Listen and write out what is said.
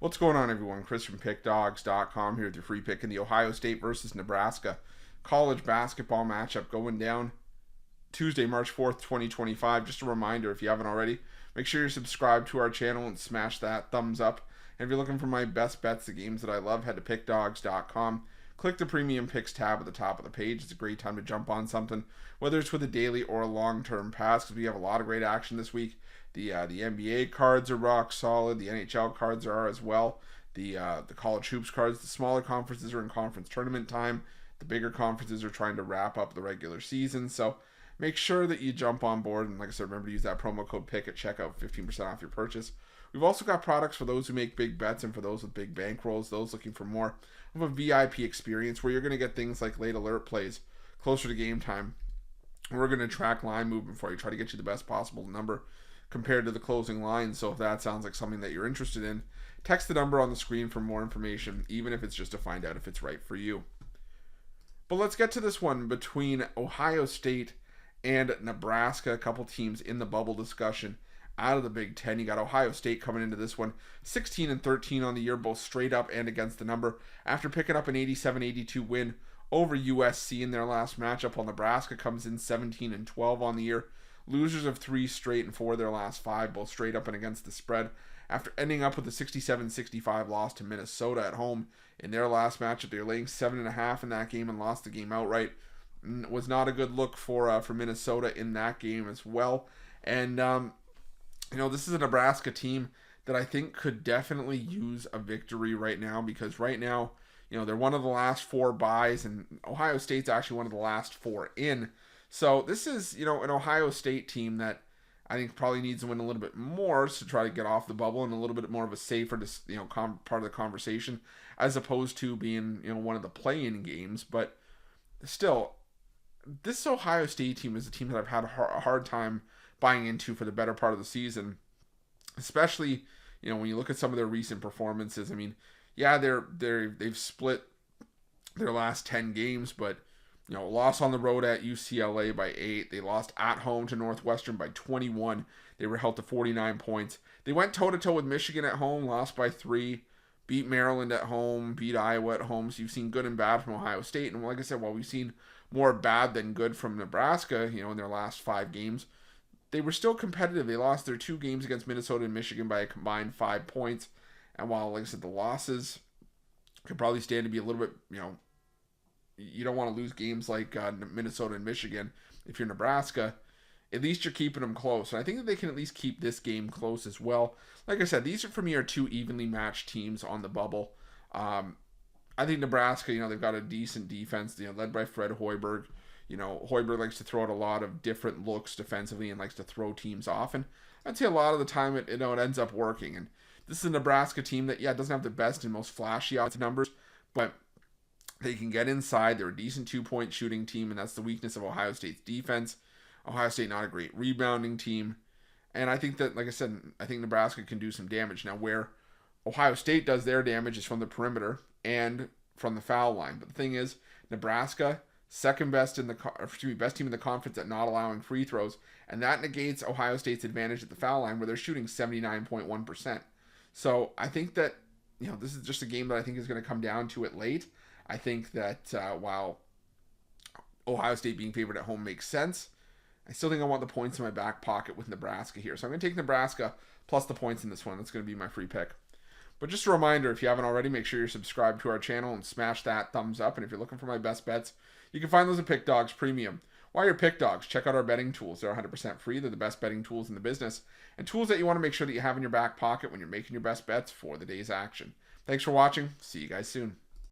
What's going on, everyone? Chris from Pickdawgz.com here with your free pick in the Ohio State versus Nebraska college basketball matchup going down Tuesday, March 4th, 2025. Just a reminder, if you haven't already, make sure you're subscribed to our channel and smash that thumbs up. And if you're looking for my best bets, the games that I love, head to Pickdawgz.com. Click the Premium Picks tab at the top of the page. It's a great time to jump on something, whether it's with a daily or a long-term pass, because we have a lot of great action this week. The NBA cards are rock solid. The NHL cards are as well. The college hoops cards, the smaller conferences are in conference tournament time. The bigger conferences are trying to wrap up the regular season. So make sure that you jump on board. And like I said, remember to use that promo code PICK at checkout, 15% off your purchase. We've also got products for those who make big bets and for those with big bankrolls, those looking for more of a VIP experience where you're going to get things like late alert plays closer to game time. We're going to track line movement for you, try to get you the best possible number compared to the closing line. So if that sounds like something that you're interested in, text the number on the screen for more information, even if it's just to find out if it's right for you. But let's get to this one between Ohio State and Nebraska, a couple teams in the bubble discussion out of the Big Ten. You got Ohio State coming into this one 16-13 on the year, both straight up and against the number, after picking up an 87-82 win over USC in their last matchup, while Nebraska comes in 17-12 on the year. Losers of 3 straight and 4 of their last 5, both straight up and against the spread, after ending up with a 67-65 loss to Minnesota at home in their last matchup. They were laying 7.5 in that game and lost the game outright. Was not a good look for Minnesota in that game as well. And this is a Nebraska team that I think could definitely use a victory right now, because right now, they're one of the last 4 byes, and Ohio State's actually one of the last 4 in. So this is, an Ohio State team that I think probably needs to win a little bit more to try to get off the bubble and a little bit more of a safer, part of the conversation, as opposed to being, one of the play-in games. But still, this Ohio State team is a team that I've had a hard time buying into for the better part of the season, especially, when you look at some of their recent performances. I mean, yeah, they've split their last 10 games, but loss on the road at UCLA by 8. They lost at home to Northwestern by 21. They were held to 49 points. They went toe-to-toe with Michigan at home, lost by 3. Beat Maryland at home, beat Iowa at home. So you've seen good and bad from Ohio State. And like I said, while we've seen more bad than good from Nebraska, in their last 5 games, they were still competitive. They lost their 2 games against Minnesota and Michigan by a combined 5 points. And while, like I said, the losses could probably stand to be a little bit, you don't want to lose games like Minnesota and Michigan if you're Nebraska. At least you're keeping them close. And I think that they can at least keep this game close as well. Like I said, these for me are 2 evenly matched teams on the bubble. I think Nebraska, they've got a decent defense, led by Fred Hoiberg. Hoiberg likes to throw out a lot of different looks defensively and likes to throw teams off. And I'd say a lot of the time it ends up working. And this is a Nebraska team that, doesn't have the best and most flashy odds numbers, but they can get inside. They're a decent 2-point shooting team, and that's the weakness of Ohio State's defense. Ohio State not a great rebounding team. And I think that, like I said, I think Nebraska can do some damage. Now, where Ohio State does their damage is from the perimeter and from the foul line. But the thing is, Nebraska, best team in the conference at not allowing free throws, and that negates Ohio State's advantage at the foul line, where they're shooting 79.1%. So I think that, this is just a game that I think is going to come down to it late. I think that while Ohio State being favored at home makes sense, I still think I want the points in my back pocket with Nebraska here. So I'm going to take Nebraska plus the points in this one. That's going to be my free pick. But just a reminder, if you haven't already, make sure you're subscribed to our channel and smash that thumbs up. And if you're looking for my best bets, you can find those at Pickdawgz Premium. While you're Pickdawgz, check out our betting tools. They're 100% free. They're the best betting tools in the business, and tools that you want to make sure that you have in your back pocket when you're making your best bets for the day's action. Thanks for watching. See you guys soon.